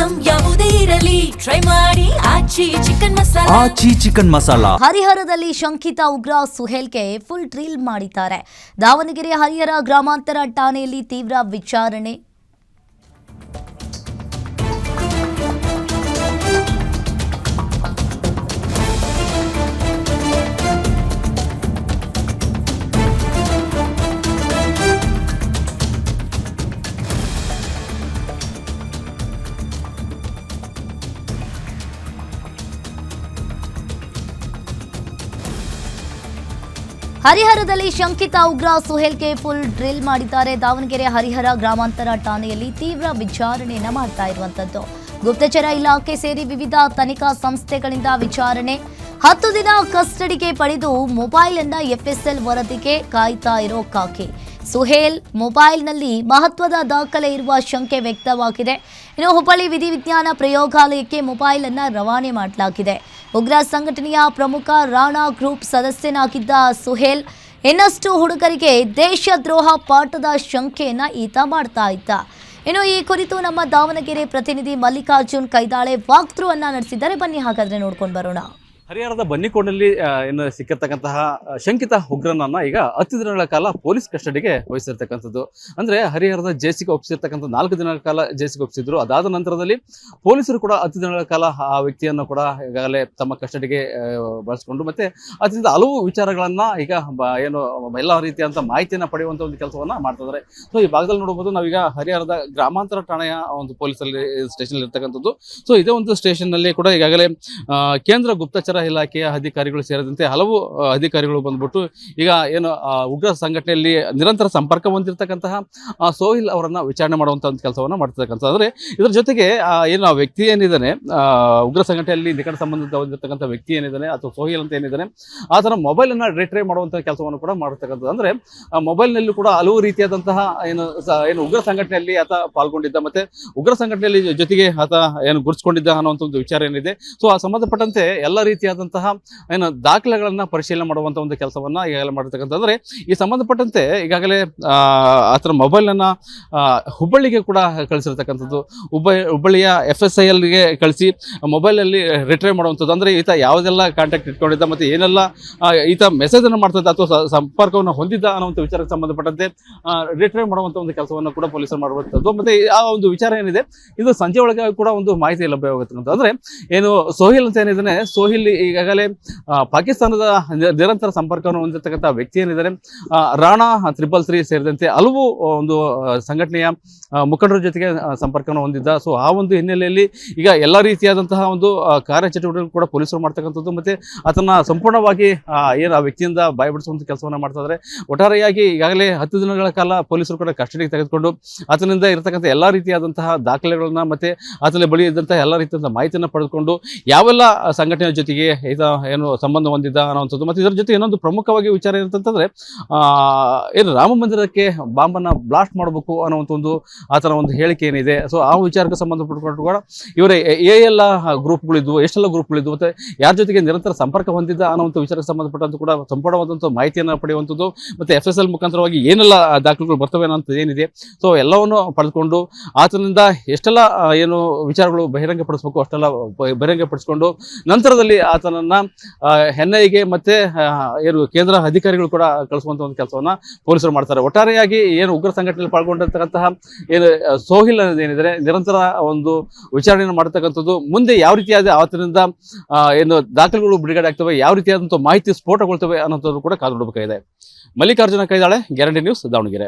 Item ಯಾವುದೇ ಇರಲಿ try ಮಾಡಿ ಆಚಿ ಚಿಕನ್ ಮಸಾಲಾ. ಹರಿಹರದಲ್ಲಿ ಶಂಕಿತ ಉಗ್ರ ಸುಹೇಲ್ಗೆ ಫುಲ್ ಡ್ರಿಲ್ ಮಾಡಿದ್ದಾರೆ. ದಾವಣಗೆರೆ ಹರಿಹರ ಗ್ರಾಮಾಂತರ ಠಾಣೆಯಲ್ಲಿ ತೀವ್ರ ವಿಚಾರಣೆ. ಹರಿಹರದಲ್ಲಿ ಶಂಕಿತ ಉಗ್ರ ಸುಹೇಲ್ಗೆ ಫುಲ್ ಡ್ರಿಲ್ ಮಾಡಿದ್ದಾರೆ. ದಾವಣಗೆರೆ ಹರಿಹರ ಗ್ರಾಮಾಂತರ ಠಾಣೆಯಲ್ಲಿ ತೀವ್ರ ವಿಚಾರಣೆಯನ್ನ ಮಾಡ್ತಾ ಇರುವಂತದ್ದು. ಗುಪ್ತಚರ ಇಲಾಖೆ ಸೇರಿ ವಿವಿಧ ತನಿಖಾ ಸಂಸ್ಥೆಗಳಿಂದ ವಿಚಾರಣೆ. 10 ದಿನ ಕಸ್ಟಡಿಗೆ ಪಡೆದು ಮೊಬೈಲ್ ಅನ್ನ ಎಫ್ಎಸ್ಎಲ್ ವರದಿಗೆ ಕಾಯ್ತಾ ಇರೋ ಕಾಕಿ. ಸುಹೇಲ್ ಮೊಬೈಲ್ನಲ್ಲಿ ಮಹತ್ವದ ದಾಖಲೆ ಇರುವ ಶಂಕೆ ವ್ಯಕ್ತವಾಗಿದೆ. ಇನ್ನು ಹುಬ್ಬಳ್ಳಿ ವಿಧಿವಿಜ್ಞಾನ ಪ್ರಯೋಗಾಲಯಕ್ಕೆ ಮೊಬೈಲ್ ಅನ್ನ ರವಾನೆ ಮಾಡಲಾಗಿದೆ. ಉಗ್ರ ಸಂಘಟನೆಯ ಪ್ರಮುಖ ರಾಣಾ ಗ್ರೂಪ್ ಸದಸ್ಯನಾಗಿದ್ದ ಸುಹೇಲ್ ಇನ್ನಷ್ಟು ಹುಡುಗರಿಗೆ ದೇಶದ್ರೋಹ ಪಾಠದ ಶಂಕೆಯನ್ನ ಈತ ಮಾಡ್ತಾ ಇದ್ದ. ಇನ್ನು ಈ ಕುರಿತು ನಮ್ಮ ದಾವಣಗೆರೆ ಪ್ರತಿನಿಧಿ ಮಲ್ಲಿಕಾರ್ಜುನ್ ಕೈದಾಳೆ ವಾಕ್ಥ್ರೂ ಅನ್ನ ನಡೆಸಿದ್ದಾರೆ. ಬನ್ನಿ ಹಾಗಾದ್ರೆ ನೋಡ್ಕೊಂಡು ಬರೋಣ. ಹರಿಹರದ ಬನ್ನಿಕೋಡಿನಲ್ಲಿ ಏನು ಸಿಕ್ಕಿರ್ತಕ್ಕಂತಹ ಶಂಕಿತ ಉಗ್ರನನ್ನ ಈಗ 10 ದಿನಗಳ ಕಾಲ ಪೊಲೀಸ್ ಕಸ್ಟಡಿಗೆ ವಹಿಸಿರ್ತಕ್ಕಂಥದ್ದು. ಅಂದ್ರೆ ಹರಿಹರದ ಜೇಸಿಗೆ ಒಪ್ಪಿಸಿರ್ತಕ್ಕಂಥ 4 ದಿನಗಳ ಕಾಲ ಜೇಸಿಗೆ ಒಪ್ಪಿಸಿದ್ರು. ಅದಾದ ನಂತರದಲ್ಲಿ ಪೊಲೀಸರು ಕೂಡ 10 ದಿನಗಳ ಕಾಲ ಆ ವ್ಯಕ್ತಿಯನ್ನು ಕೂಡ ಈಗಾಗಲೇ ತಮ್ಮ ಕಸ್ಟಡಿಗೆ ಬಳಸಿಕೊಂಡು ಮತ್ತೆ ಅದರಿಂದ ಹಲವು ವಿಚಾರಗಳನ್ನ ಈಗ ಏನು ಎಲ್ಲ ರೀತಿಯಂತ ಮಾಹಿತಿಯನ್ನ ಪಡೆಯುವಂತ ಒಂದು ಕೆಲಸವನ್ನ ಮಾಡ್ತಿದ್ದಾರೆ. ಸೊ ಈ ಭಾಗದಲ್ಲಿ ನೋಡಬಹುದು ನಾವೀಗ ಹರಿಹರದ ಗ್ರಾಮಾಂತರ ಠಾಣೆಯ ಒಂದು ಪೊಲೀಸಲ್ಲಿ ಸ್ಟೇಷನ್ ಇರ್ತಕ್ಕಂಥದ್ದು. ಸೊ ಇದೇ ಒಂದು ಸ್ಟೇಷನ್ ನಲ್ಲಿ ಕೂಡ ಈಗಾಗಲೇ ಕೇಂದ್ರ ಗುಪ್ತಚರ ಇಲಾಖೆಯ ಅಧಿಕಾರಿಗಳು ಸೇರಿದಂತೆ ಹಲವು ಅಧಿಕಾರಿಗಳು ಬಂದ್ಬಿಟ್ಟು ಈಗ ಏನು ಉಗ್ರ ಸಂಘಟನೆಯಲ್ಲಿ ನಿರಂತರ ಸಂಪರ್ಕ ಹೊಂದಿರತಕ್ಕಂತಹ ಸೋಹಿಲ್ ಅವರನ್ನ ವಿಚಾರಣೆ ಮಾಡುವಂತ ಒಂದು ಕೆಲಸವನ್ನ ಮಾಡ್ತಿರ್ತಕ್ಕಂಥ. ಅಂದ್ರೆ ಇದರ ಜೊತೆಗೆ ಏನು ಆ ವ್ಯಕ್ತಿ ಏನಿದ್ದಾನೆ ಉಗ್ರ ಸಂಘಟನೆಯಲ್ಲಿ ನಿಕಟ ಸಂಬಂಧ ಹೊಂದಿರತಕ್ಕಂಥ ವ್ಯಕ್ತಿ ಏನಿದ್ದಾನೆ ಅಥವಾ ಸೋಹಿಲ್ ಅಂತ ಏನಿದ್ದಾನೆ ಆತನ ಮೊಬೈಲ್ ಅನ್ನ ರಿಟ್ರೈವ್ ಮಾಡುವಂತಹ ಕೆಲಸವನ್ನು ಕೂಡ ಮಾಡಿರ್ತಕ್ಕಂಥದ್ದು. ಅಂದ್ರೆ ಆ ಮೊಬೈಲ್ ನಲ್ಲೂ ಕೂಡ ಹಲವು ರೀತಿಯಾದಂತಹ ಏನು ಉಗ್ರ ಸಂಘಟನೆಯಲ್ಲಿ ಆತ ಪಾಲ್ಗೊಂಡಿದ್ದ ಮತ್ತೆ ಉಗ್ರ ಸಂಘಟನೆಯಲ್ಲಿ ಜೊತೆಗೆ ಆತ ಏನು ಗುರುತಿಸಿಕೊಂಡಿದ್ದ ಅನ್ನುವಂಥ ಒಂದು ವಿಚಾರ ಏನಿದೆ. ಸೊ ಆ ಸಂಬಂಧಪಟ್ಟಂತೆ ಎಲ್ಲ ರೀತಿಯಾದಂತಹ ಏನು ದಾಖಲೆಗಳನ್ನ ಪರಿಶೀಲನೆ ಮಾಡುವಂತ ಒಂದು ಕೆಲಸವನ್ನ ಈಗಾಗಲೇ ಮಾಡಿರ್ತಕ್ಕಂಥ. ಅಂದ್ರೆ ಈ ಸಂಬಂಧಪಟ್ಟಂತೆ ಈಗಾಗಲೇ ಆತನ ಮೊಬೈಲ್ ಅನ್ನ ಹುಬ್ಬಳ್ಳಿಗೆ ಕೂಡ ಕಳಿಸಿರ್ತಕ್ಕಂಥದ್ದು. ಹುಬ್ಬಳ್ಳಿಯ FSIL ಗೆ ಕಳಿಸಿ ಮೊಬೈಲ್ ಅಲ್ಲಿ ರಿಟ್ರೈವ್ ಮಾಡುವಂಥದ್ದು. ಅಂದ್ರೆ ಈತ ಯಾವುದೆಲ್ಲ ಕಾಂಟ್ಯಾಕ್ಟ್ ಇಟ್ಕೊಂಡಿದ್ದ ಮತ್ತೆ ಏನೆಲ್ಲ ಈತ ಮೆಸೇಜ್ ಅನ್ನು ಮಾಡ್ತಿದ್ದ ಅಥವಾ ಸಂಪರ್ಕವನ್ನು ಹೊಂದಿದ್ದ ಅನ್ನುವಂಥ ವಿಚಾರಕ್ಕೆ ಸಂಬಂಧಪಟ್ಟಂತೆ ರಿಟ್ರೈವ್ ಮಾಡುವಂತ ಒಂದು ಕೆಲಸವನ್ನು ಕೂಡ ಪೊಲೀಸರು ಮಾಡುವಂಥದ್ದು. ಮತ್ತೆ ಆ ಒಂದು ವಿಚಾರ ಏನಿದೆ ಇದು ಸಂಜೆ ಒಳಗೆ ಕೂಡ ಒಂದು ಮಾಹಿತಿ ಲಭ್ಯವಾಗುತ್ತೆ. ಅಂದ್ರೆ ಏನು ಸೋಹಿಲ್ ಅಂತ ಏನಿದ್ದಾನೆ ಸೋಹಿಲ್ ಈಗಾಗಲೇ ಪಾಕಿಸ್ತಾನದ ನಿರಂತರ ಸಂಪರ್ಕವನ್ನು ಹೊಂದಿರತಕ್ಕಂಥ ವ್ಯಕ್ತಿ ಏನಿದ್ದಾರೆ ರಾಣಾ 333 ಸೇರಿದಂತೆ ಹಲವು ಒಂದು ಸಂಘಟನೆಯ ಮುಖಂಡರ ಜೊತೆಗೆ ಸಂಪರ್ಕವನ್ನು ಹೊಂದಿದ್ದ. ಸೊ ಆ ಒಂದು ಹಿನ್ನೆಲೆಯಲ್ಲಿ ಈಗ ಎಲ್ಲ ರೀತಿಯಾದಂತಹ ಒಂದು ಕಾರ್ಯಚಟುವಟಿಕೆಗಳು ಕೂಡ ಪೊಲೀಸರು ಮಾಡ್ತಕ್ಕಂಥದ್ದು ಮತ್ತೆ ಅದನ್ನ ಸಂಪೂರ್ಣವಾಗಿ ಏನು ಆ ವ್ಯಕ್ತಿಯಿಂದ ಬಾಯ್ಬಿಡಿಸುವಂತ ಕೆಲಸವನ್ನ ಮಾಡ್ತಾ ಇದ್ದಾರೆ. ಒಟ್ಟಾರೆಯಾಗಿ ಈಗಾಗಲೇ 10 ದಿನಗಳ ಕಾಲ ಪೊಲೀಸರು ಕೂಡ ಕಸ್ಟಡಿಗೆ ತೆಗೆದುಕೊಂಡು ಆತನಿಂದ ಇರತಕ್ಕಂಥ ಎಲ್ಲ ರೀತಿಯಾದಂತಹ ದಾಖಲೆಗಳನ್ನ ಮತ್ತೆ ಆತನ ಬಳಿ ಇದ್ದಂತಹ ಎಲ್ಲ ರೀತಿಯಾದ ಮಾಹಿತಿಯನ್ನು ಪಡೆದುಕೊಂಡು ಯಾವೆಲ್ಲ ಸಂಘಟನೆಯ ಜೊತೆಗೆ ಏನು ಸಂಬಂಧ ಹೊಂದಿದ್ದ ಅನ್ನುವಂಥದ್ದು. ಮತ್ತೆ ಇದರ ಜೊತೆ ಇನ್ನೊಂದು ಪ್ರಮುಖವಾಗಿ ವಿಚಾರ ಏನಂತಂದ್ರೆ ಏನು ರಾಮ ಮಂದಿರಕ್ಕೆ ಬಾಂಬನ್ನ ಬ್ಲಾಸ್ಟ್ ಮಾಡಬೇಕು ಅನ್ನುವಂಥ ಒಂದು ಆತನ ಒಂದು ಹೇಳಿಕೆ ಏನಿದೆ. ಸೊ ಆ ವಿಚಾರಕ್ಕೆ ಸಂಬಂಧಪಟ್ಟುಕೊಂಡು ಕೂಡ ಇವರ ಎಲ್ಲ ಗ್ರೂಪ್ಗಳಿದ್ವು ಎಷ್ಟೆಲ್ಲ ಗ್ರೂಪ್ಗಳಿದ್ವು ಮತ್ತೆ ಯಾರ ಜೊತೆಗೆ ನಿರಂತರ ಸಂಪರ್ಕ ಹೊಂದಿದ್ದ ಅನ್ನುವಂಥ ವಿಚಾರಕ್ಕೆ ಸಂಬಂಧಪಟ್ಟಂತ ಕೂಡ ಸಂಪೂರ್ಣವಾದಂಥ ಮಾಹಿತಿಯನ್ನು ಪಡೆಯುವಂಥದ್ದು ಮತ್ತೆ FSL ಮುಖಾಂತರವಾಗಿ ಏನೆಲ್ಲ ದಾಖಲೆಗಳು ಬರ್ತವೆ ಅನ್ನೋಂಥದ್ದು ಏನಿದೆ ಸೊ ಎಲ್ಲವನ್ನು ಪಡೆದುಕೊಂಡು ಆತನಿಂದ ಎಷ್ಟೆಲ್ಲ ಏನು ವಿಚಾರಗಳು ಬಹಿರಂಗಪಡಿಸಬೇಕು ಅಷ್ಟೆಲ್ಲ ಬಹಿರಂಗಪಡಿಸಿಕೊಂಡು ನಂತರದಲ್ಲಿ ಆತನನ್ನ NIA ಮತ್ತೆ ಏನು ಕೇಂದ್ರ ಅಧಿಕಾರಿಗಳು ಕೂಡ ಕಳಿಸುವಂತ ಒಂದು ಕೆಲಸವನ್ನ ಪೊಲೀಸರು ಮಾಡ್ತಾರೆ. ಒಟ್ಟಾರೆಯಾಗಿ ಏನು ಉಗ್ರ ಸಂಘಟನೆಯಲ್ಲಿ ಪಾಲ್ಗೊಂಡಿರ್ತಕ್ಕಂತಹ ಏನು ಸೋಹಿಲ್ ಏನಿದೆ ನಿರಂತರ ಒಂದು ವಿಚಾರಣೆಯನ್ನು ಮಾಡತಕ್ಕಂಥದ್ದು. ಮುಂದೆ ಯಾವ ರೀತಿಯಾದ ಆತನಿಂದ ಏನು ದಾಖಲೆಗಳು ಬಿಡುಗಡೆ ಆಗ್ತವೆ ಯಾವ ರೀತಿಯಾದಂತಹ ಮಾಹಿತಿ ಸ್ಫೋಟಗೊಳ್ತವೆ ಅನ್ನೋಂಥದ್ದು ಕೂಡ ಕಾದು ನೋಡಬೇಕಾಗಿದೆ. Mallikarjuna Kaidale, guarantee news, Davanagere.